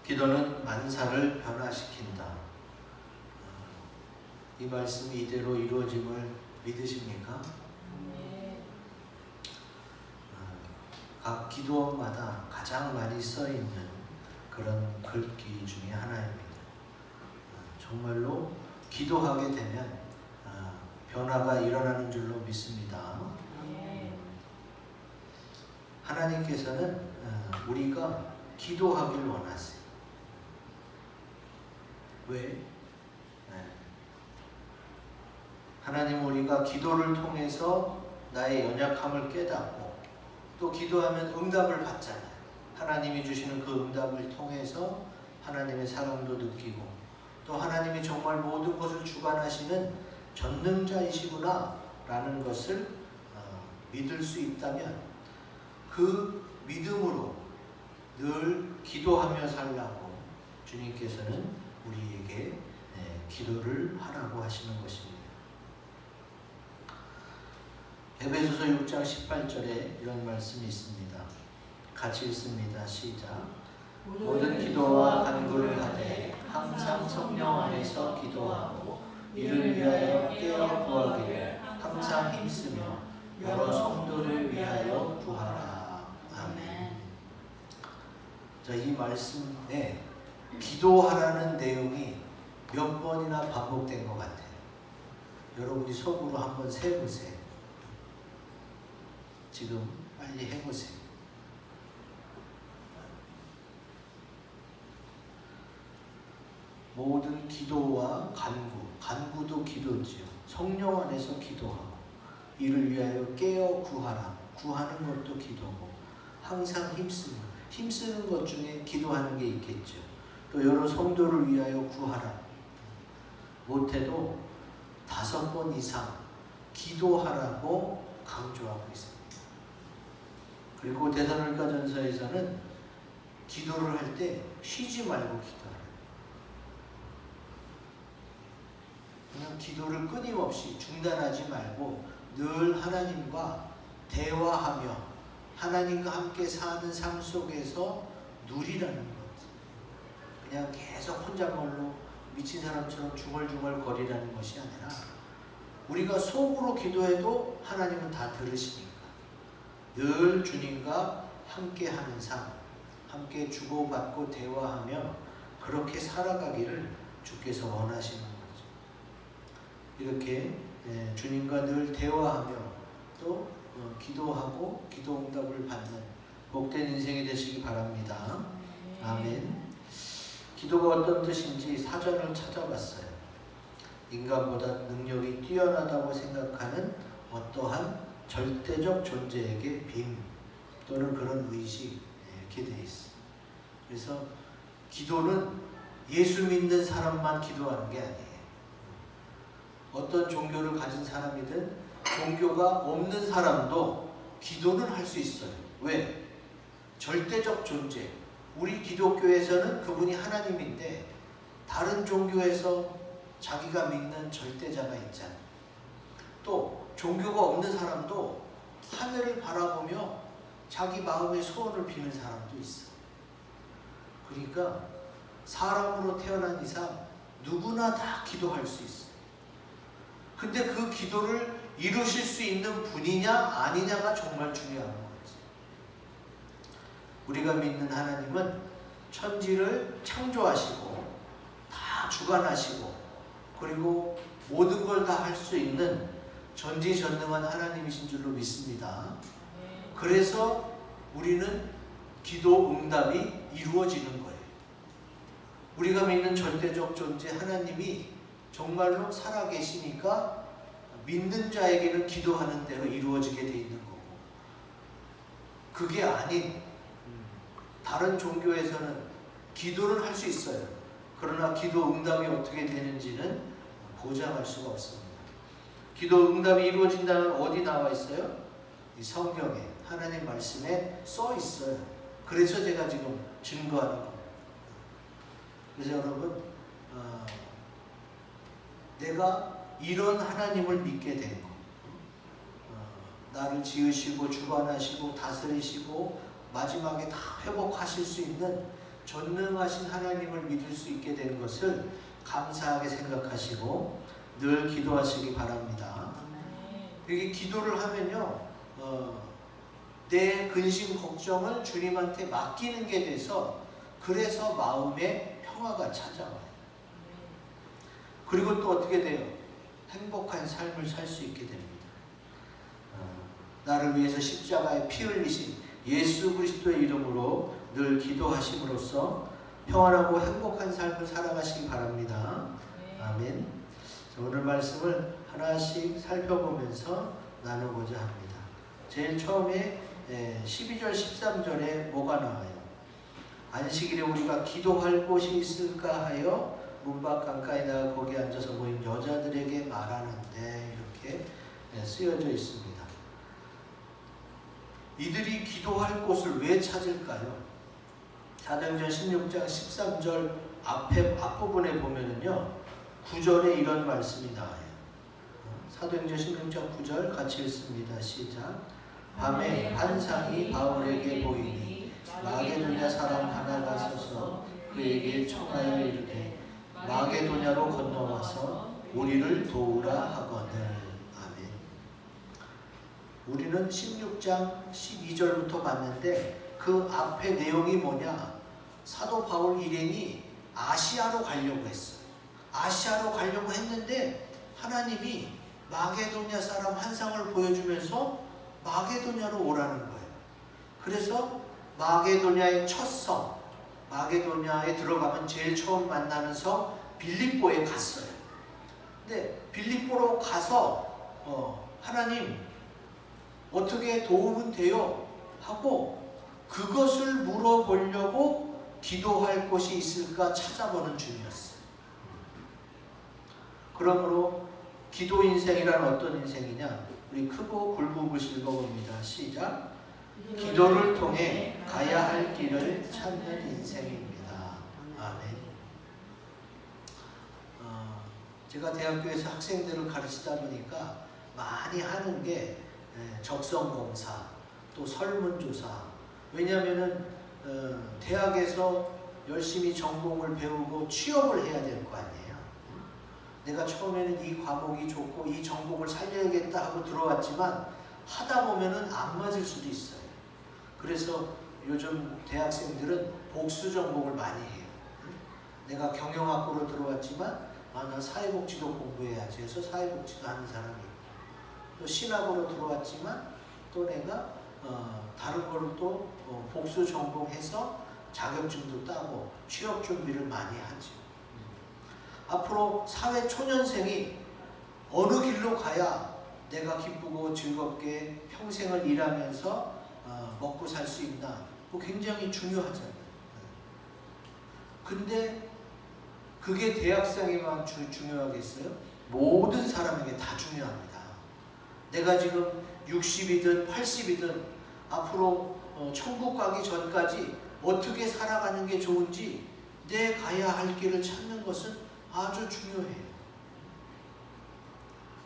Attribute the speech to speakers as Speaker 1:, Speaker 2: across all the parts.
Speaker 1: 기도는 만사를 변화시킨다. 이 말씀이 이대로 이루어짐을 믿으십니까? 각 기도원마다 가장 많이 써있는 그런 글귀 중에 하나입니다. 정말로 기도하게 되면 변화가 일어나는 줄로 믿습니다. 하나님께서는 우리가 기도하길 원하세요. 왜? 하나님, 우리가 기도를 통해서 나의 연약함을 깨닫고 또 기도하면 응답을 받잖아요. 하나님이 주시는 그 응답을 통해서 하나님의 사랑도 느끼고 또 하나님이 정말 모든 것을 주관하시는 전능자이시구나 라는 것을 믿을 수 있다면 그 믿음으로 늘 기도하며 살라고 주님께서는 우리에게 기도를 하라고 하시는 것입니다. 에베소서 6장 18절에 이런 말씀이 있습니다. 같이 읽습니다. 시작. 모든 기도와 간구를 하되 항상 성령 안에서 기도하고 이를 위하여 깨어 구하기를 항상 힘쓰며 여러 성도를 위하여 구하라. 아멘. 자, 이 말씀에 기도하라는 내용이 몇 번이나 반복된 것 같아요. 여러분이 속으로 한번 세보세요. 지금 빨리 해보세요. 모든 기도와 간구도 기도지요. 성령 안에서 기도하고 이를 위하여 깨어 구하라. 구하는 것도 기도고 항상 힘쓰는 것 중에 기도하는 게 있겠죠. 또 여러 성도를 위하여 구하라. 못해도 5번 이상 기도하라고 강조하고 있습니다. 그리고 데살로니가전서에서는 기도를 할 때 쉬지 말고 기도하라. 그냥 기도를 끊임없이 중단하지 말고 늘 하나님과 대화하며 하나님과 함께 사는 삶 속에서 누리라는 거지. 그냥 계속 혼잣말로 미친 사람처럼 중얼중얼 거리라는 것이 아니라 우리가 속으로 기도해도 하나님은 다 들으시니까 늘 주님과 함께하는 삶, 함께 주고받고 대화하며 그렇게 살아가기를 주께서 원하시는 거죠. 이렇게 주님과 늘 대화하며 또 기도하고 기도 응답을 받는 복된 인생이 되시기 바랍니다. 아멘. 기도가 어떤 뜻인지 사전을 찾아봤어요. 인간보다 능력이 뛰어나다고 생각하는 어떠한 절대적 존재에게 빔 또는 그런 의식 이렇게 되어 있어요. 그래서 기도는 예수 믿는 사람만 기도하는 게 아니에요. 어떤 종교를 가진 사람이든 종교가 없는 사람도 기도는 할 수 있어요. 왜? 절대적 존재. 우리 기독교에서는 그분이 하나님인데 다른 종교에서 자기가 믿는 절대자가 있잖아요. 또 종교가 없는 사람도 하늘을 바라보며 자기 마음의 소원을 비는 사람도 있어. 그러니까 사람으로 태어난 이상 누구나 다 기도할 수 있어요. 근데 그 기도를 이루실 수 있는 분이냐 아니냐가 정말 중요한 거지. 우리가 믿는 하나님은 천지를 창조하시고 다 주관하시고 그리고 모든 걸 다 할 수 있는 전지전능한 하나님이신 줄로 믿습니다. 그래서 우리는 기도 응답이 이루어지는 거예요. 우리가 믿는 절대적 존재 하나님이 정말로 살아계시니까 믿는 자에게는 기도하는 대로 이루어지게 돼 있는 거고, 그게 아닌 다른 종교에서는 기도는 할 수 있어요. 그러나 기도 응답이 어떻게 되는지는 보장할 수가 없습니다. 기도 응답이 이루어진다는 어디 나와 있어요? 이 성경에 하나님 말씀에 써 있어요. 그래서 제가 지금 증거하는 겁니다. 그래서 여러분 내가 이런 하나님을 믿게 된 거, 나를 지으시고 주관하시고 다스리시고 마지막에 다 회복하실 수 있는 전능하신 하나님을 믿을 수 있게 된 것을 감사하게 생각하시고 늘 기도하시기 바랍니다. 이게 기도를 하면요, 내 근심 걱정을 주님한테 맡기는 게 돼서 그래서 마음에 평화가 찾아와요. 그리고 또 어떻게 돼요? 행복한 삶을 살 수 있게 됩니다. 나를 위해서 십자가에 피 흘리신 예수 그리스도의 이름으로 늘 기도하심으로써 평안하고 행복한 삶을 살아가시기 바랍니다. 아멘. 오늘 말씀을 하나씩 살펴보면서 나누고자 합니다. 제일 처음에 12절 13절에 뭐가 나와요? 안식일에 우리가 기도할 곳이 있을까 하여 문밖 강가에 나가 거기 앉아서 모인 여자들에게 말하는데, 이렇게 쓰여져 있습니다. 이들이 기도할 곳을 왜 찾을까요? 사도행전 16장 13절 앞부분에 보면은요, 9절에 이런 말씀이 나와요. 사도행전 16장 9절 같이 읽습니다. 시작. 밤에 환상이 바울에게 보이니 마게도냐 사람 하나가 서서 그에게 청하여 이르되 마게도냐로 건너와서 우리를 도우라 하거늘. 아멘. 우리는 16장 12절부터 봤는데 그 앞에 내용이 뭐냐? 사도 바울 일행이 아시아로 가려고 했어요. 아시아로 가려고 했는데 하나님이 마게도냐 사람 환상을 보여주면서 마게도냐로 오라는 거예요. 그래서 마게도냐의 첫 성, 마게도냐에 들어가면 제일 처음 만나는 성 빌립보에 갔어요. 근데 빌립보로 가서 하나님 어떻게 도우면 돼요? 하고 그것을 물어보려고 기도할 곳이 있을까 찾아보는 중이었어요. 그러므로 기도 인생이란 어떤 인생이냐? 우리 크고 굵은 읽어봅니다. 시작. 기도를 통해 가야 할 길을 찾는 인생입니다. 아멘. 제가 대학교에서 학생들을 가르치다 보니까 많이 하는 게 적성검사, 또 설문조사. 왜냐하면은 대학에서 열심히 전공을 배우고 취업을 해야 될 거 아니에요. 내가 처음에는 이 과목이 좋고 이 전공을 살려야겠다 하고 들어왔지만 하다 보면은 안 맞을 수도 있어요. 그래서 요즘 대학생들은 복수 전공을 많이 해요. 내가 경영학부로 들어왔지만 나 사회복지도 공부해야지 해서 사회복지도 하는 사람이 있고, 또 신학으로 들어왔지만 또 내가 다른 걸 또 복수 전공해서 자격증도 따고 취업 준비를 많이 하죠. 앞으로 사회 초년생이 어느 길로 가야 내가 기쁘고 즐겁게 평생을 일하면서 먹고 살 수 있나? 그거 굉장히 중요하잖아요. 근데 그게 대학생에만 중요하겠어요? 모든 사람에게 다 중요합니다. 내가 지금 60이든 80이든 앞으로 천국 가기 전까지 어떻게 살아가는 게 좋은지 내 가야 할 길을 찾는 것은 아주 중요해요.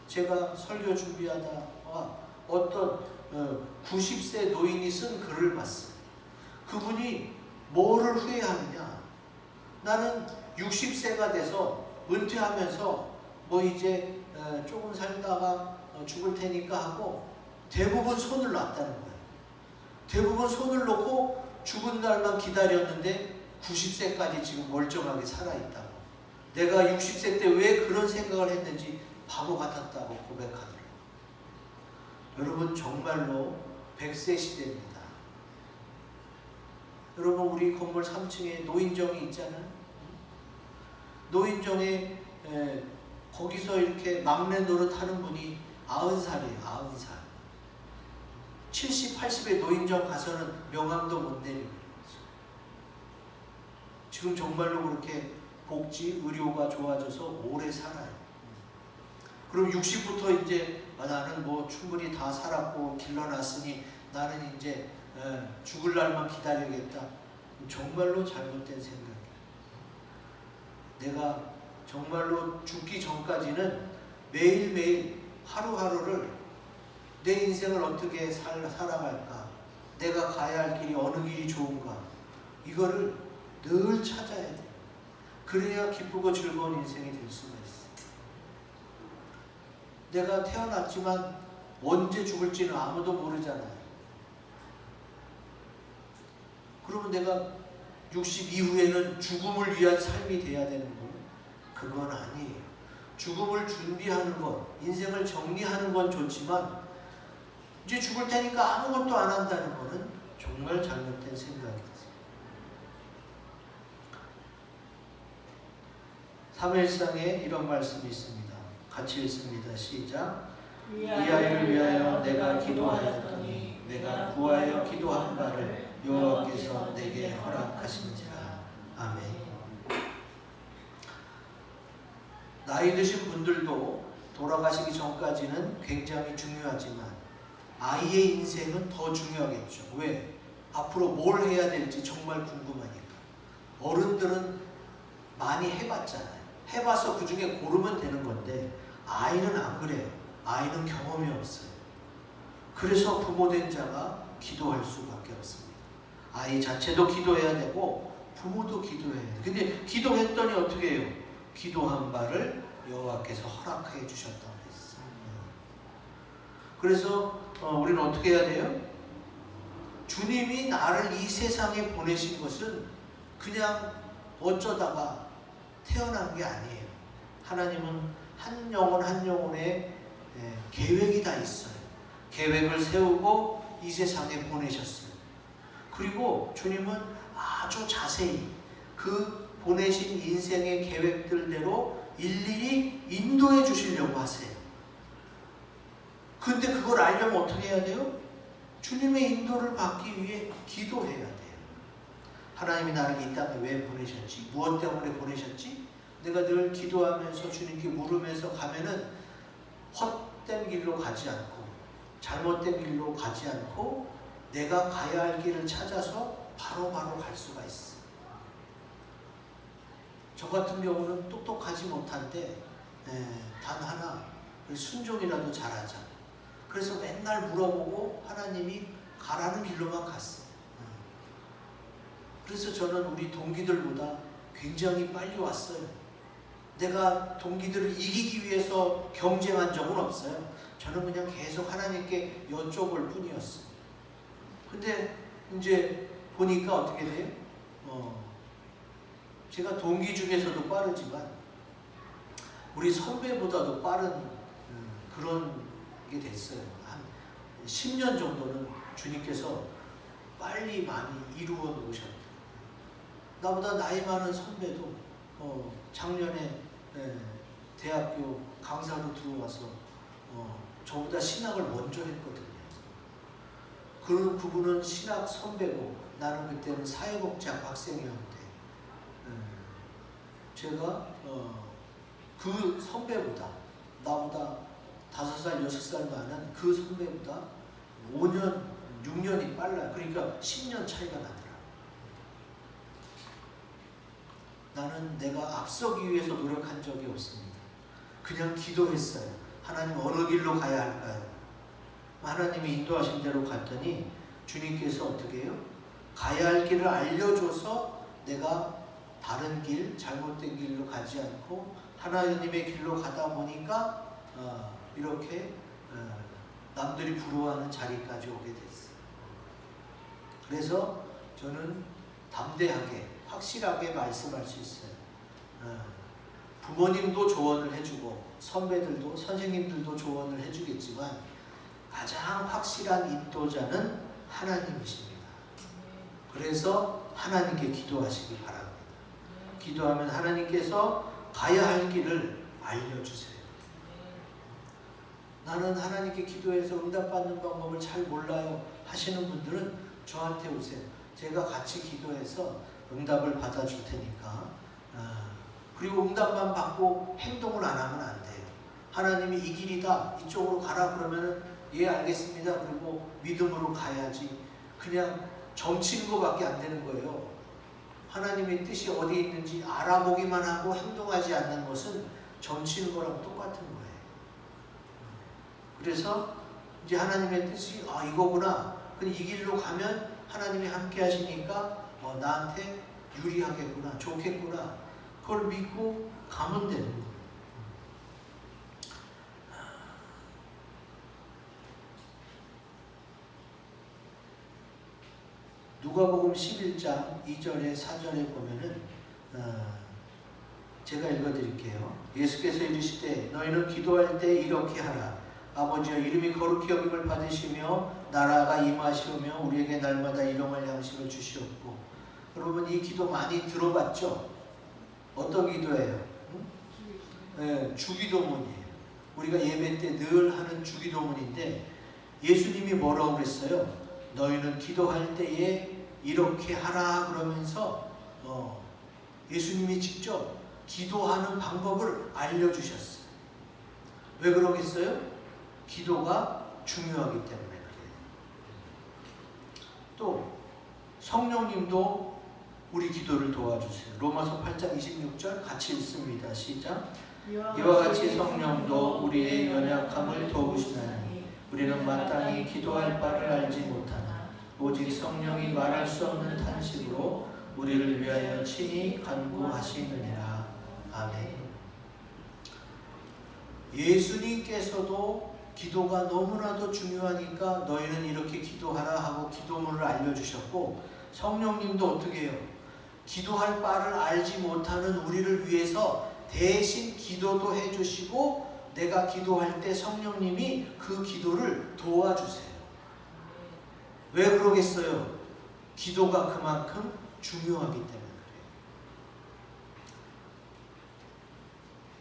Speaker 1: 제가 설교 준비하다가 어떤 90세 노인이 쓴 글을 봤어요. 그분이 뭐를 후회하느냐? 나는 60세가 돼서 은퇴하면서 뭐 이제 조금 살다가 죽을 테니까 하고 대부분 손을 놨다는 거예요. 대부분 손을 놓고 죽은 날만 기다렸는데 90세까지 지금 멀쩡하게 살아있다고. 내가 60세 때 왜 그런 생각을 했는지 바보 같았다고 고백하더라고요. 여러분 정말로 100세 시대입니다. 여러분 우리 건물 3층에 노인정이 있잖아요. 노인정에 거기서 이렇게 막내 노릇하는 분이 90살이에요. 90살. 70, 80의 노인정 가서는 명함도 못 내리고 있어요. 지금 정말로 그렇게 복지, 의료가 좋아져서 오래 살아요. 그럼 60부터 이제 나는 뭐 충분히 다 살았고 길러놨으니 나는 이제 죽을 날만 기다리겠다. 정말로 잘못된 생각이에요. 내가 정말로 죽기 전까지는 매일매일 하루하루를 내 인생을 어떻게 살아갈까? 내가 가야 할 길이 어느 길이 좋은가? 이거를 늘 찾아야 돼. 그래야 기쁘고 즐거운 인생이 될 수가 있어. 내가 태어났지만 언제 죽을지는 아무도 모르잖아요. 그러면 내가 60 이후에는 죽음을 위한 삶이 돼야 되는 거예요? 그건 아니에요. 죽음을 준비하는 것, 인생을 정리하는 건 좋지만 이제 죽을 테니까 아무것도 안 한다는 거는 정말 잘못된 생각이지. 사무엘상에 이런 말씀이 있습니다. 같이 읽습니다. 시작. 이 아이를 위하여 내가 기도하였더니 내가 구하여 기도한 바를 여호와께서 내게 허락하신지라. 아멘. 나이 드신 분들도 돌아가시기 전까지는 굉장히 중요하지만 아이의 인생은 더 중요하겠죠. 왜? 앞으로 뭘 해야 될지 정말 궁금하니까. 어른들은 많이 해봤잖아요. 해봐서 그 중에 고르면 되는 건데 아이는 안 그래요. 아이는 경험이 없어요. 그래서 부모된 자가 기도할 수밖에 없습니다. 아이 자체도 기도해야 되고 부모도 기도해야 돼요. 근데 기도했더니 어떻게 해요? 기도한 바를 여호와께서 허락해 주셨다고 했어요. 그래서 우리는 어떻게 해야 돼요? 주님이 나를 이 세상에 보내신 것은 그냥 어쩌다가 태어난 게 아니에요. 하나님은 한 영혼 한 영혼의 계획이 다 있어요. 계획을 세우고 이 세상에 보내셨어요. 그리고 주님은 아주 자세히 그 보내신 인생의 계획들대로 일일이 인도해 주시려고 하세요. 근데 그걸 알려면 어떻게 해야 돼요? 주님의 인도를 받기 위해 기도해야 돼요. 하나님이 나를 이 땅에 왜 보내셨지? 무엇 때문에 보내셨지? 내가 늘 기도하면서 주님께 물으면서 가면은 헛된 길로 가지 않고 잘못된 길로 가지 않고 내가 가야 할 길을 찾아서 바로바로 갈 수가 있어. 저 같은 경우는 똑똑하지 못한데 단 하나 순종이라도 잘하자. 그래서 맨날 물어보고 하나님이 가라는 길로만 갔어요. 그래서 저는 우리 동기들보다 굉장히 빨리 왔어요. 내가 동기들을 이기기 위해서 경쟁한 적은 없어요. 저는 그냥 계속 하나님께 여쭤볼 뿐이었어요. 근데 이제 보니까 어떻게 돼요? 제가 동기 중에서도 빠르지만 우리 선배보다도 빠른 그런 게 됐어요. 한 10년 정도는 주님께서 빨리 많이 이루어 놓으셨다. 나보다 나이 많은 선배도 작년에 대학교 강사로 들어와서 저보다 신학을 먼저 했거든요. 그분은 신학 선배고 나는 그때는 사회복지학 학생이었는데 제가 그 선배보다 나보다 5살, 6살 많은 그 선배보다 5년, 6년이 빨라요. 그러니까 10년 차이가 나더라고요. 나는 내가 앞서기 위해서 노력한 적이 없습니다. 그냥 기도했어요. 하나님 어느 길로 가야 할까요? 하나님이 인도하신 대로 갔더니 주님께서 어떻게 해요? 가야 할 길을 알려줘서 내가 다른 길, 잘못된 길로 가지 않고 하나님의 길로 가다 보니까 이렇게 남들이 부러워하는 자리까지 오게 됐어요. 그래서 저는 담대하게 확실하게 말씀할 수 있어요. 부모님도 조언을 해주고 선배들도 선생님들도 조언을 해주겠지만 가장 확실한 인도자는 하나님이십니다. 그래서 하나님께 기도하시기 바랍니다. 기도하면 하나님께서 가야 할 길을 알려주세요. 나는 하나님께 기도해서 응답받는 방법을 잘 몰라요 하시는 분들은 저한테 오세요. 제가 같이 기도해서 응답을 받아줄 테니까. 그리고 응답만 받고 행동을 안 하면 안 돼요. 하나님이 이 길이다, 이쪽으로 가라 그러면 예 알겠습니다. 그리고 믿음으로 가야지. 그냥 점치는 것밖에 안 되는 거예요. 하나님의 뜻이 어디에 있는지 알아보기만 하고 행동하지 않는 것은 점치는 거랑 똑같은 거예요. 그래서 이제 하나님의 뜻이 이거구나. 근데 이 길로 가면 하나님이 함께 하시니까 나한테 유리하겠구나, 좋겠구나, 그걸 믿고 가면 되는 거예요. 누가복음 11장 2절에 4절에 보면은 제가 읽어드릴게요. 예수께서 이르시되 너희는 기도할 때 이렇게 하라. 아버지여 이름이 거룩히 여김을 받으시며 나라가 임하시오며 우리에게 날마다 일용할 양식을 주시옵고. 여러분 이 기도 많이 들어봤죠? 어떤 기도예요? 네, 주기도문이에요. 우리가 예배 때 늘 하는 주기도문인데 예수님이 뭐라고 그랬어요? 너희는 기도할 때에 이렇게 하라 그러면서 예수님이 직접 기도하는 방법을 알려주셨어요. 왜 그러겠어요? 기도가 중요하기 때문에 그래요. 또 성령님도 우리 기도를 도와주세요. 로마서 8장 26절 같이 읽습니다. 시작. 이와 같이 성령도 우리의 연약함을 도우시나니 우리는 마땅히 기도할 바를 알지 못하나 오직 성령이 말할 수 없는 탄식으로 우리를 위하여 친히 간구하시느니라. 아멘. 예수님께서도 기도가 너무나도 중요하니까 너희는 이렇게 기도하라 하고 기도문을 알려주셨고, 성령님도 어떻게 해요? 기도할 바를 알지 못하는 우리를 위해서 대신 기도도 해주시고 내가 기도할 때 성령님이 그 기도를 도와주세요. 왜 그러겠어요? 기도가 그만큼 중요하기 때문에 그래요.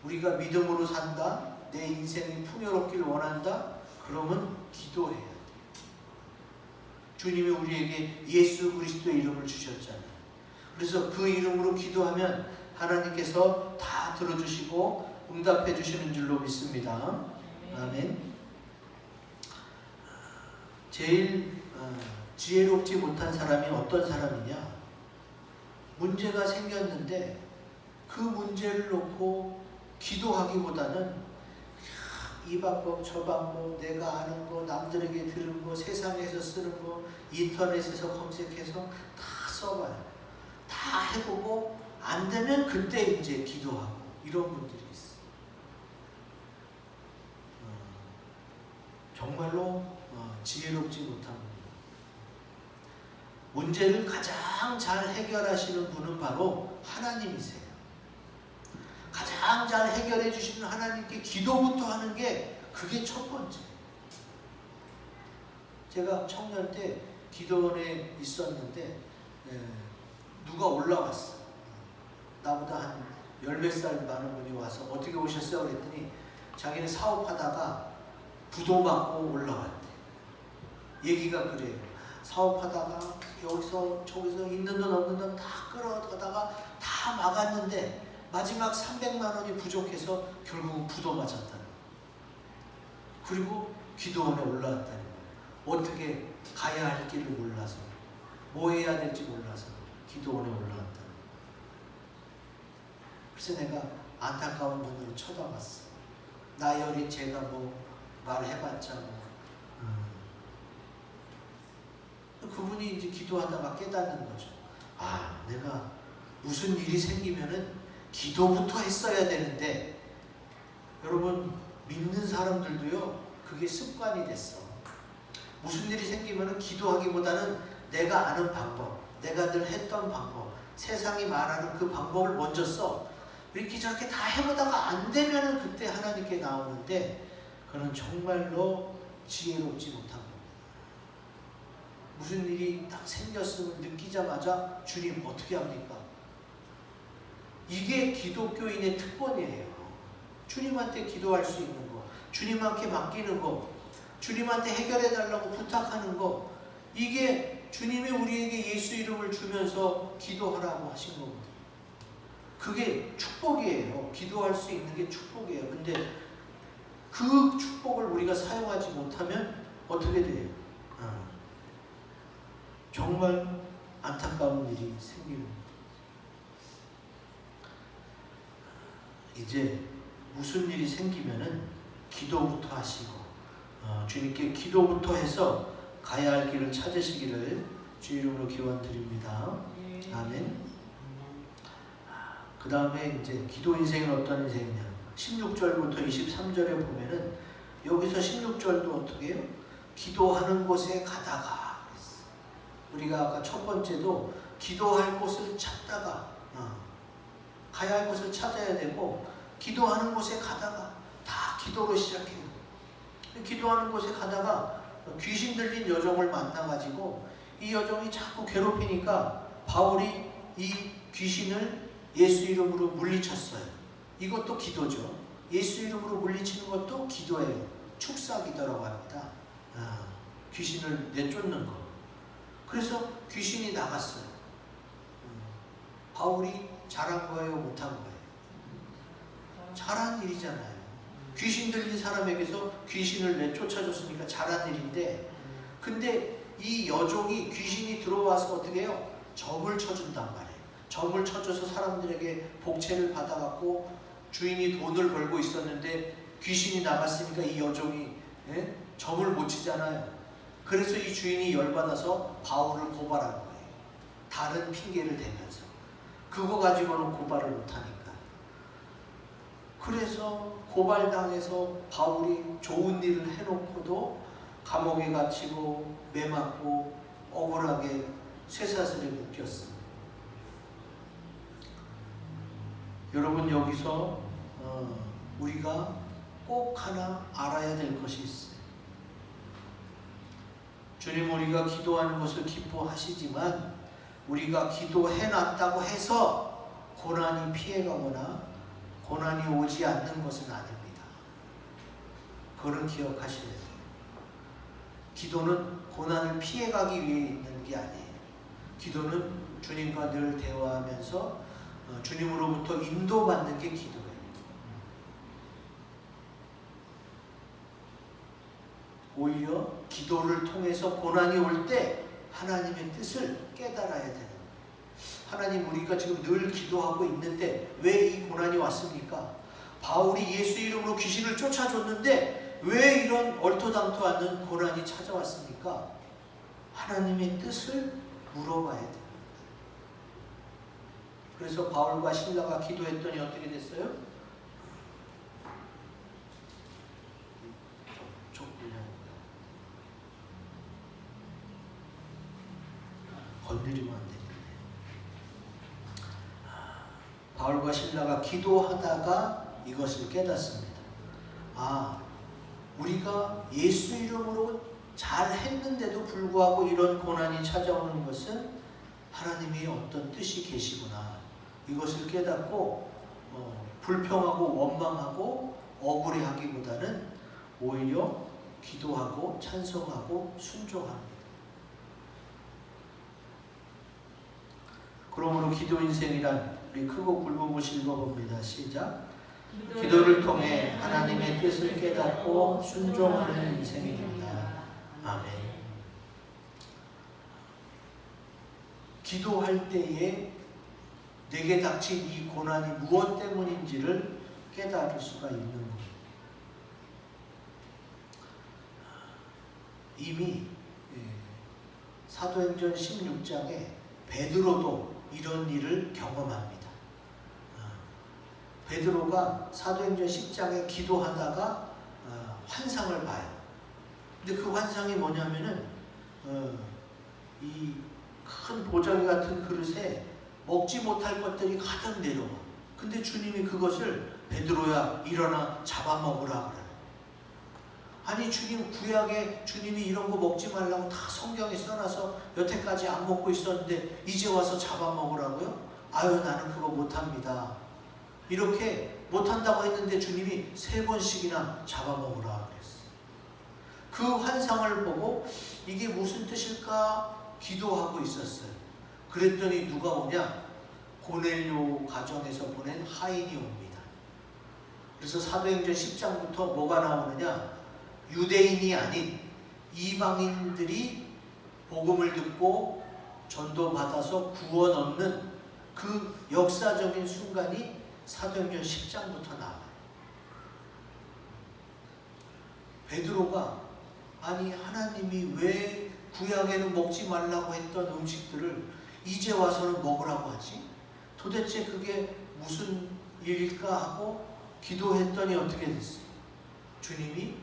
Speaker 1: 우리가 믿음으로 산다, 내 인생이 풍요롭기를 원한다, 그러면 기도해야 돼요. 주님이 우리에게 예수 그리스도의 이름을 주셨잖아요. 그래서 그 이름으로 기도하면 하나님께서 다 들어주시고 응답해 주시는 줄로 믿습니다. 아멘. 제일 지혜롭지 못한 사람이 어떤 사람이냐? 문제가 생겼는데 그 문제를 놓고 기도하기보다는 이 방법 저 방법 내가 아는 거 남들에게 들은 거 세상에서 쓰는 거 인터넷에서 검색해서 다 써봐요. 다 해보고 안 되면 그때 이제 기도하고 이런 분들이 있어요. 정말로 지혜롭지 못한 분. 문제를 가장 잘 해결하시는 분은 바로 하나님이세요. 가장 잘 해결해 주시는 하나님께 기도부터 하는 게 그게 첫 번째. 제가 청년 때 기도원에 있었는데 누가 올라왔어. 나보다 한 10몇 살 많은 분이 와서 어떻게 오셨어요? 그랬더니 자기는 사업하다가 부도 맞고 올라왔대. 얘기가 그래요. 사업하다가 여기서 저기서 있는 돈 없는 돈 다 끌어가다가 다 막았는데 마지막 300만 원이 부족해서 결국은 부도 맞았다는 거예요. 그리고 기도원에 올라왔다는 거예요. 어떻게 가야 할 길을 몰라서, 뭐 해야 될지 몰라서 기도원에 올라왔다는 거예요. 그래서 내가 안타까운 눈으로 쳐다봤어. 나열이 제가 뭐 말해봤자 뭐. 그분이 이제 기도하다가 깨닫는 거죠. 아, 내가 무슨 일이 생기면은 기도부터 했어야 되는데, 여러분 믿는 사람들도요 그게 습관이 됐어. 무슨 일이 생기면은 기도하기보다는 내가 아는 방법, 내가 늘 했던 방법, 세상이 말하는 그 방법을 먼저 써. 이렇게 저렇게 다 해보다가 안 되면은 그때 하나님께 나오는데, 그는 정말로 지혜롭지 못한 겁니다. 무슨 일이 딱 생겼음을 느끼자마자 주님 어떻게 합니까? 이게 기독교인의 특권이에요. 주님한테 기도할 수 있는 거, 주님한테 맡기는 거, 주님한테 해결해 달라고 부탁하는 거, 이게 주님이 우리에게 예수 이름을 주면서 기도하라고 하신 겁니다. 그게 축복이에요. 기도할 수 있는 게 축복이에요. 근데 그 축복을 우리가 사용하지 못하면 어떻게 돼요? 정말 안타까운 일이 생깁니다. 이제 무슨 일이 생기면은 기도부터 하시고 주님께 기도부터 해서 가야 할 길을 찾으시기를 주 이름으로 기원드립니다. 아멘. 그 다음에 이제 기도 인생은 어떤 인생이냐. 16절부터 23절에 보면은 여기서 16절도 어떻게 해요? 기도하는 곳에 가다가 그랬어. 우리가 아까 첫 번째도 기도할 곳을 찾다가 가야 할 곳을 찾아야 되고 기도하는 곳에 가다가 다 기도로 시작해요. 기도하는 곳에 가다가 귀신 들린 여종을 만나가지고 이 여종이 자꾸 괴롭히니까 바울이 이 귀신을 예수 이름으로 물리쳤어요. 이것도 기도죠. 예수 이름으로 물리치는 것도 기도예요. 축사기도라고 합니다. 귀신을 내쫓는 거. 그래서 귀신이 나갔어요. 바울이 잘한 거예요? 못한 거예요? 잘한 일이잖아요. 귀신 들린 사람에게서 귀신을 내쫓아줬으니까 잘한 일인데, 근데 이 여종이 귀신이 들어와서 어떻게 해요? 점을 쳐준단 말이에요. 점을 쳐줘서 사람들에게 복채를 받아갖고 주인이 돈을 벌고 있었는데 귀신이 나갔으니까 이 여종이 점을 못 치잖아요. 그래서 이 주인이 열받아서 바울을 고발한 거예요. 다른 핑계를 대면서. 그거 가지고는 고발을 못하니까. 그래서 고발당해서 바울이 좋은 일을 해놓고도 감옥에 갇히고 매맞고 억울하게 쇠사슬에 묶였습니다. 여러분, 여기서 우리가 꼭 하나 알아야 될 것이 있어요. 주님, 우리가 기도하는 것을 기뻐하시지만 우리가 기도해놨다고 해서 고난이 피해가거나 고난이 오지 않는 것은 아닙니다. 그거는 기억하셔야 돼요. 기도는 고난을 피해가기 위해 있는 게 아니에요. 기도는 주님과 늘 대화하면서 주님으로부터 인도받는 게 기도예요. 오히려 기도를 통해서 고난이 올 때 하나님의 뜻을 깨달아야 되는 거예요. 하나님, 우리가 지금 늘 기도하고 있는데 왜 이 고난이 왔습니까? 바울이 예수 이름으로 귀신을 쫓아줬는데 왜 이런 얼토당토 않는 고난이 찾아왔습니까? 하나님의 뜻을 물어봐야 돼요. 그래서 바울과 실라가 기도했더니 어떻게 됐어요? 건드리면 안 되는데. 바울과 실라가 기도하다가 이것을 깨닫습니다. 우리가 예수 이름으로 잘 했는데도 불구하고 이런 고난이 찾아오는 것은 하나님이 어떤 뜻이 계시구나. 이것을 깨닫고 불평하고 원망하고 억울해하기보다는 오히려 기도하고 찬송하고 순종합니다. 그러므로 기도 인생이란, 우리 크고 굵은 곳을 읽어봅니다. 시작. 기도를 통해 하나님의 뜻을 깨닫고 순종하는 인생입니다. 아멘. 기도할 때에 내게 닥친 이 고난이 무엇 때문인지를 깨달을 수가 있는 겁니다. 이미 사도행전 16장에 베드로도 이런 일을 경험합니다. 베드로가 사도행전 10장에 기도하다가 환상을 봐요. 근데 그 환상이 뭐냐면은 이 큰 보자기 같은 그릇에 먹지 못할 것들이 가득 내려와. 근데 주님이 그것을 베드로야 일어나 잡아먹으라 그래요. 아니, 주님 구약에 주님이 이런 거 먹지 말라고 다 성경에 써놔서 여태까지 안 먹고 있었는데 이제 와서 잡아먹으라고요? 아유, 나는 그거 못합니다. 이렇게 못한다고 했는데 주님이 3번씩이나 잡아먹으라 그랬어요. 그 환상을 보고 이게 무슨 뜻일까 기도하고 있었어요. 그랬더니 누가 오냐? 고넬료 가정에서 보낸 하인이 옵니다. 그래서 사도행전 10장부터 뭐가 나오느냐? 유대인이 아닌 이방인들이 복음을 듣고 전도받아서 구원 얻는 그 역사적인 순간이 사도행전 10장부터 나와요. 베드로가 아니, 하나님이 왜 구약에는 먹지 말라고 했던 음식들을 이제 와서는 먹으라고 하지? 도대체 그게 무슨 일일까 하고 기도했더니 어떻게 됐어요? 주님이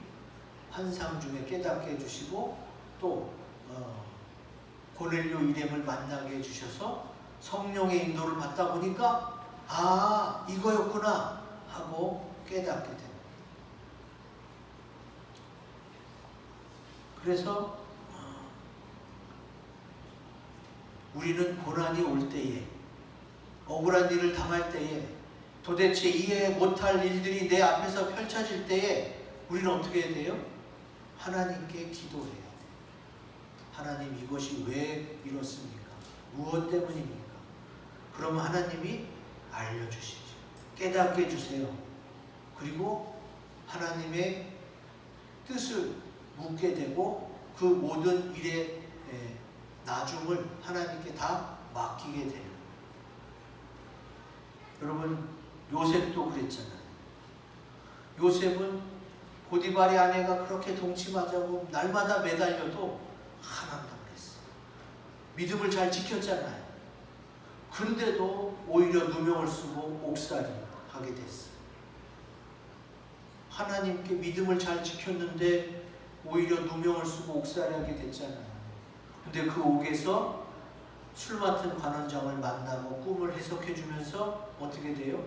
Speaker 1: 환상 중에 깨닫게 해주시고 또 고넬료 일행을 만나게 해주셔서 성령의 인도를 받다 보니까 아, 이거였구나 하고 깨닫게 됩니다. 그래서 우리는 고난이 올 때에, 억울한 일을 당할 때에, 도대체 이해 못할 일들이 내 앞에서 펼쳐질 때에 우리는 어떻게 해야 돼요? 하나님께 기도해야 돼요. 하나님, 이것이 왜 이렇습니까? 무엇 때문입니까? 그러면 하나님이 알려주시죠. 깨닫게 해주세요. 그리고 하나님의 뜻을 묻게 되고 그 모든 일의 나중을 하나님께 다 맡기게 돼요. 여러분, 요셉도 그랬잖아요. 요셉은 보디발의 아내가 그렇게 동침하자고 날마다 매달려도 안 한다고 그랬어요. 믿음을 잘 지켰잖아요. 근데도 오히려 누명을 쓰고 옥살이 하게 됐어요. 하나님께 믿음을 잘 지켰는데 오히려 누명을 쓰고 옥살이 하게 됐잖아요. 근데 그 옥에서 술 맡은 관원장을 만나고 꿈을 해석해 주면서 어떻게 돼요?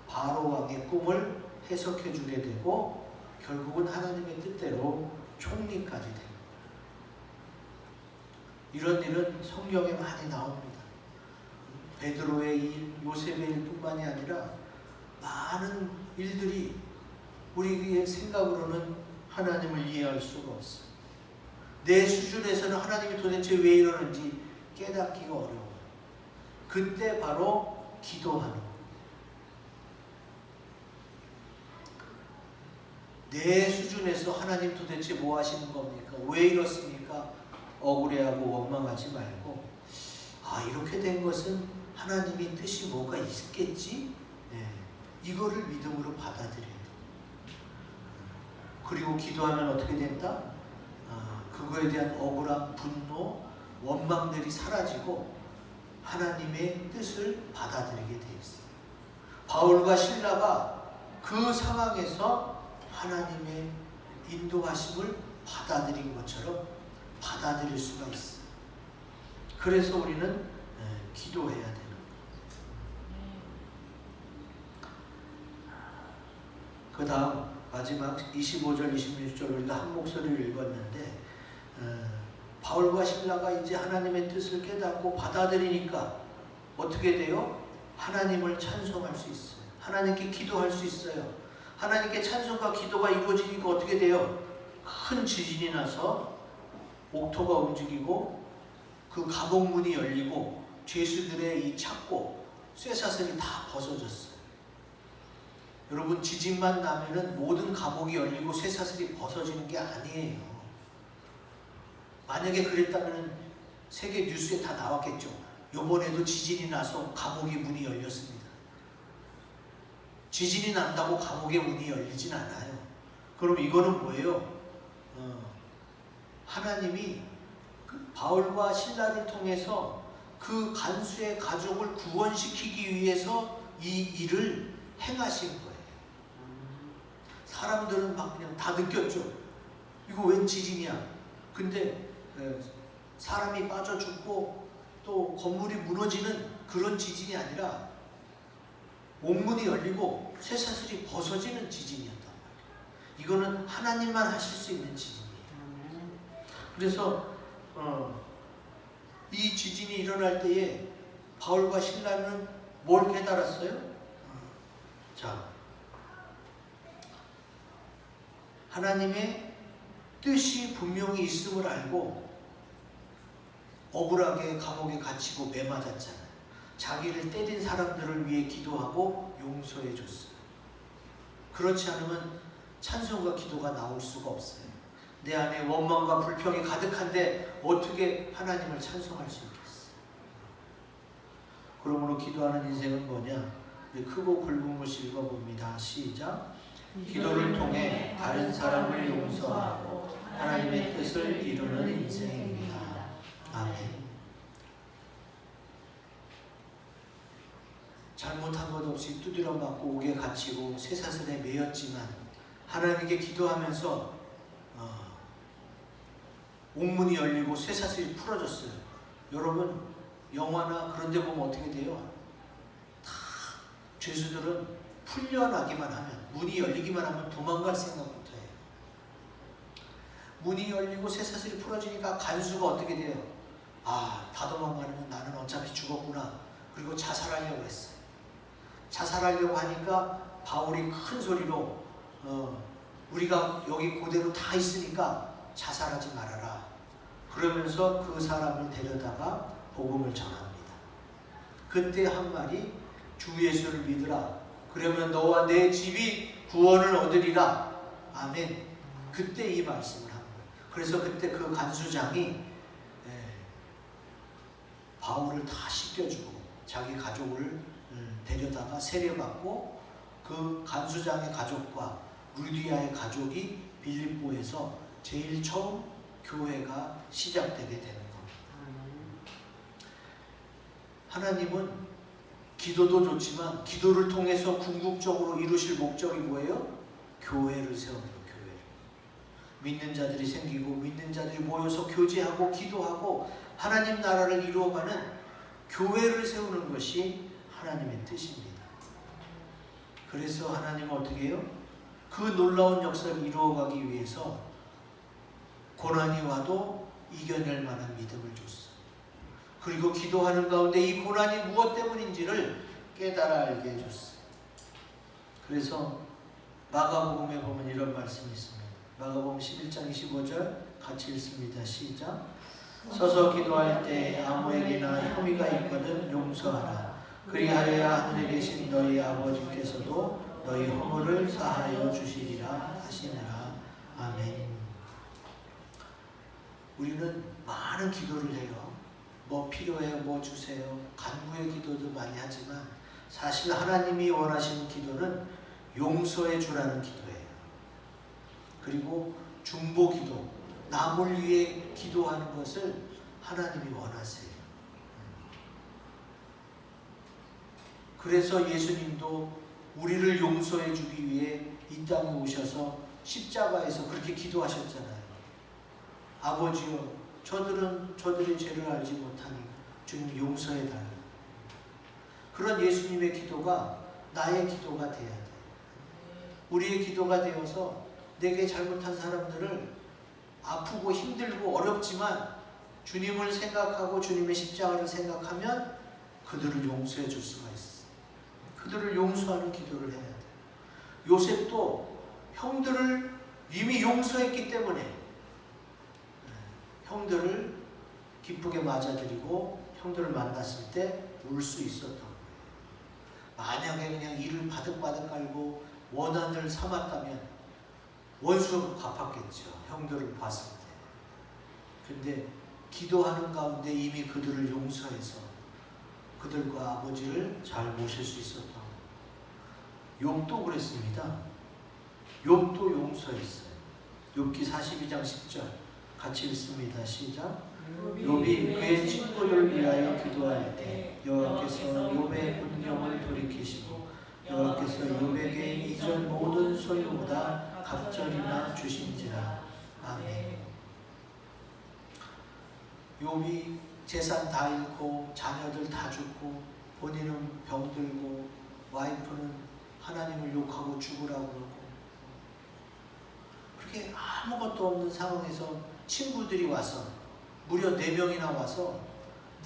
Speaker 1: 바로 왕의 꿈을 해석해 주게 되고 결국은 하나님의 뜻대로 총리까지 됩니다. 이런 일은 성경에 많이 나옵니다. 베드로의 일, 요셉의 일뿐만이 아니라 많은 일들이 우리의 생각으로는 하나님을 이해할 수가 없어요. 내 수준에서는 하나님이 도대체 왜 이러는지 깨닫기가 어려워요. 그때 바로 기도하는 거예요. 내 수준에서 하나님 도대체 뭐 하시는 겁니까? 왜 이렇습니까? 억울해하고 원망하지 말고 아, 이렇게 된 것은 하나님의 뜻이 뭐가 있겠지? 네. 이거를 믿음으로 받아들여야 돼요. 그리고 기도하면 어떻게 된다? 그거에 대한 억울함, 분노, 원망들이 사라지고 하나님의 뜻을 받아들이게 되어 있어요. 바울과 실라가 그 상황에서 하나님의 인도하심을 받아들인 것처럼 받아들일 수가 있어요. 그래서 우리는 기도해야 되는 거예요. 그 다음 마지막 25절, 26절 우리가 한 목소리를 읽었는데 바울과 실라가 이제 하나님의 뜻을 깨닫고 받아들이니까 어떻게 돼요? 하나님을 찬송할 수 있어요. 하나님께 기도할 수 있어요. 하나님께 찬송과 기도가 이루어지니까 어떻게 돼요? 큰 지진이 나서 옥토가 움직이고 그 감옥 문이 열리고 죄수들의 이 창고, 쇠사슬이 다 벗어졌어요. 여러분, 지진만 나면은 모든 감옥이 열리고 쇠사슬이 벗어지는 게 아니에요. 만약에 그랬다면 세계 뉴스에 다 나왔겠죠. 이번에도 지진이 나서 감옥의 문이 열렸습니다. 지진이 난다고 감옥의 문이 열리진 않아요. 그럼 이거는 뭐예요? 하나님이 그 바울과 실라를 통해서 그 간수의 가족을 구원시키기 위해서 이 일을 행하신 거예요. 사람들은 막 그냥 다 느꼈죠. 이거 웬 지진이야. 근데 사람이 빠져 죽고 또 건물이 무너지는 그런 지진이 아니라 옥문이 열리고 쇠사슬이 벗어지는 지진이었단 말이에요. 이거는 하나님만 하실 수 있는 지진이에요. 그래서 이 지진이 일어날 때에 바울과 실라는 뭘 깨달았어요? 자, 하나님의 뜻이 분명히 있음을 알고 억울하게 감옥에 갇히고 매맞았잖아요. 자기를 때린 사람들을 위해 기도하고 용서해 줬어요. 그렇지 않으면 찬송과 기도가 나올 수가 없어요. 내 안에 원망과 불평이 가득한데 어떻게 하나님을 찬송할 수 있겠어요? 그러므로 기도하는 인생은 뭐냐? 크고 굵은 것을 읽어봅니다. 시작. 기도를 통해 다른 사람을 용서하고 하나님의 뜻을 이루는 인생입니다. 아멘. 잘못한 것 없이 두드려 맞고 옥에 갇히고 쇠사슬에 매였지만 하나님께 기도하면서 옥문이 열리고 쇠사슬이 풀어졌어요. 여러분 영화나 그런 데 보면 어떻게 돼요? 다 죄수들은 풀려나기만 하면, 문이 열리기만 하면 도망갈 생각부터 해요. 문이 열리고 쇠사슬이 풀어지니까 간수가 어떻게 돼요? 다 도망가면 나는 어차피 죽었구나. 그리고 자살하려고 했어요. 자살하려고 하니까 바울이 큰 소리로 우리가 여기 그대로 다 있으니까 자살하지 말아라. 그러면서 그 사람을 데려다가 복음을 전합니다. 그때 한 말이 주 예수를 믿으라. 그러면 너와 내 집이 구원을 얻으리라. 아멘. 그때 이 말씀을 한 거예요. 그래서 그때 그 간수장이 바울을 다 씻겨주고 자기 가족을 데려다가 세례받고 그 간수장의 가족과 루디아의 가족이 빌립보에서 제일 처음 교회가 시작되게 되는 겁니다. 하나님은 기도도 좋지만 기도를 통해서 궁극적으로 이루실 목적이 뭐예요? 교회를 세우는 거예요. 교회를. 믿는 자들이 생기고 믿는 자들이 모여서 교제하고 기도하고 하나님 나라를 이루어가는 교회를 세우는 것이 하나님의 뜻입니다. 그래서 하나님은 어떻게 해요? 그 놀라운 역사를 이루어가기 위해서 고난이 와도 이겨낼 만한 믿음을 줬어요. 그리고 기도하는 가운데 이 고난이 무엇 때문인지를 깨달아 알게 해줬어요. 그래서 마가복음에 보면 이런 말씀이 있습니다. 마가복음 11장 25절 같이 읽습니다. 시작. 서서 기도할 때 아무에게나 혐의가 있거든 용서하라. 그리하여야 하늘에 계신 너희 아버지께서도 너희 허물을 사하여 주시리라 하시느라. 아멘. 우리는 많은 기도를 해요. 뭐 필요해요? 뭐 주세요? 간구의 기도도 많이 하지만 사실 하나님이 원하시는 기도는 용서해 주라는 기도예요. 그리고 중보 기도, 남을 위해 기도하는 것을 하나님이 원하세요. 그래서 예수님도 우리를 용서해 주기 위해 이 땅에 오셔서 십자가에서 그렇게 기도하셨잖아요. 아버지여, 저들은 저들의 죄를 알지 못하니 주님 용서해 달라. 그런 예수님의 기도가 나의 기도가 돼야 돼. 우리의 기도가 되어서 내게 잘못한 사람들을 아프고 힘들고 어렵지만 주님을 생각하고 주님의 십자가를 생각하면 그들을 용서해 줄 수가 있어. 그들을 용서하는 기도를 해야 돼. 요셉도 형들을 이미 용서했기 때문에 형들을 기쁘게 맞아들이고 형들을 만났을 때 울 수 있었던 거예요. 만약에 그냥 이를 바득바득 깔고 원한을 삼았다면 원수가 갚았겠죠. 형들을 봤을 때. 근데 기도하는 가운데 이미 그들을 용서해서 그들과 아버지를 잘 모실 수 있었던 거예요. 욥도 그랬습니다. 욥도 용서했어요. 욥기 42장 10절 같이 읽습니다. 시작. 욥이 그의 친구를 위하여 기도할 때 여호와께서 욥의 분경을 돌이키시고 여호와께서 욥에게 이전 모든 소유보다 갑절이나 주신지라. 아멘. 욥이 재산 다 잃고 자녀들 다 죽고 본인은 병들고 와이프는 하나님을 욕하고 죽으라고 그러고 그렇게 아무것도 없는 상황에서 친구들이 와서 무려 4명이나 와서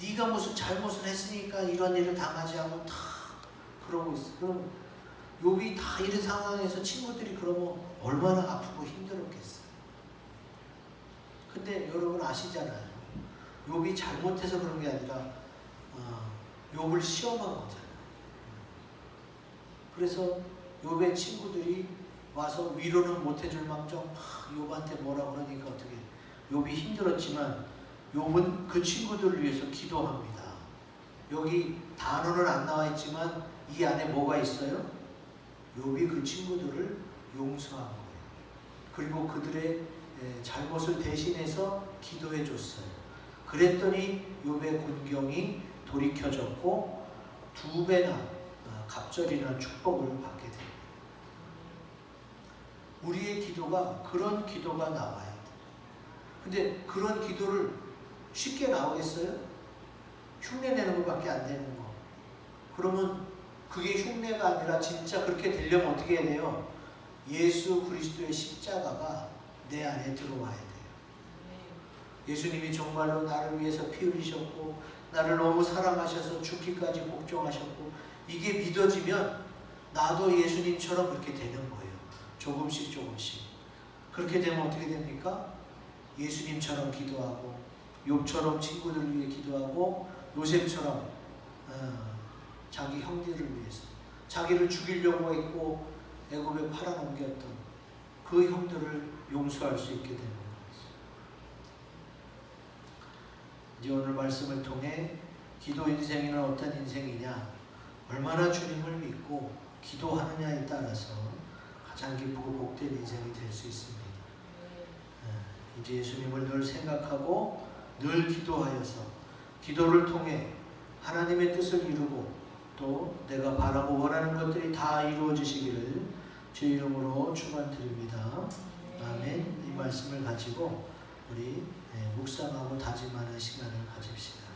Speaker 1: 네가 무슨 잘못을 했으니까 이런 일을 당하지 하고 다 그러고 있어. 그럼 욥이 다 이런 상황에서 친구들이 그러면 얼마나 아프고 힘들었겠어요. 근데 여러분 아시잖아요. 욥이 잘못해서 그런 게 아니라 욥을 시험한 거잖아요. 그래서 욥의 친구들이 와서 위로는 못 해줄 망정 욥한테 뭐라 그러니까 어떻게 욥이 힘들었지만 욥은 그 친구들을 위해서 기도합니다. 여기 단어는 안 나와 있지만 이 안에 뭐가 있어요? 욥이 그 친구들을 용서한 거예요. 그리고 그들의 잘못을 대신해서 기도해 줬어요. 그랬더니 욥의 곤경이 돌이켜졌고 2배나 갑절이나 축복을 받게 됩니다. 우리의 기도가 그런 기도가 나와야 돼요. 근데 그런 기도를 쉽게 나오겠어요? 흉내내는 것밖에 안 되는 거. 그러면 그게 흉내가 아니라 진짜 그렇게 되려면 어떻게 해야 돼요? 예수 그리스도의 십자가가 내 안에 들어와야 돼요. 예수님이 정말로 나를 위해서 피 흘리셨고 나를 너무 사랑하셔서 죽기까지 복종하셨고 이게 믿어지면 나도 예수님처럼 그렇게 되는 거예요. 조금씩 조금씩. 그렇게 되면 어떻게 됩니까? 예수님처럼 기도하고 욥처럼 친구들을 위해 기도하고 요셉처럼 자기 형제를 위해서 자기를 죽이려고 했고 애굽에 팔아넘겼던 그 형들을 용서할 수 있게 되는 거예요. 이제 오늘 말씀을 통해 기도 인생이는 어떤 인생이냐, 얼마나 주님을 믿고 기도하느냐에 따라서 가장 기쁘고 복된 인생이 될 수 있습니다. 이제 예수님을 늘 생각하고 늘 기도하여서 기도를 통해 하나님의 뜻을 이루고 또 내가 바라고 원하는 것들이 다 이루어지시기를 주 이름으로 축원드립니다. 아멘. 이 말씀을 가지고 우리 묵상하고 다짐하는 시간을 가집시다.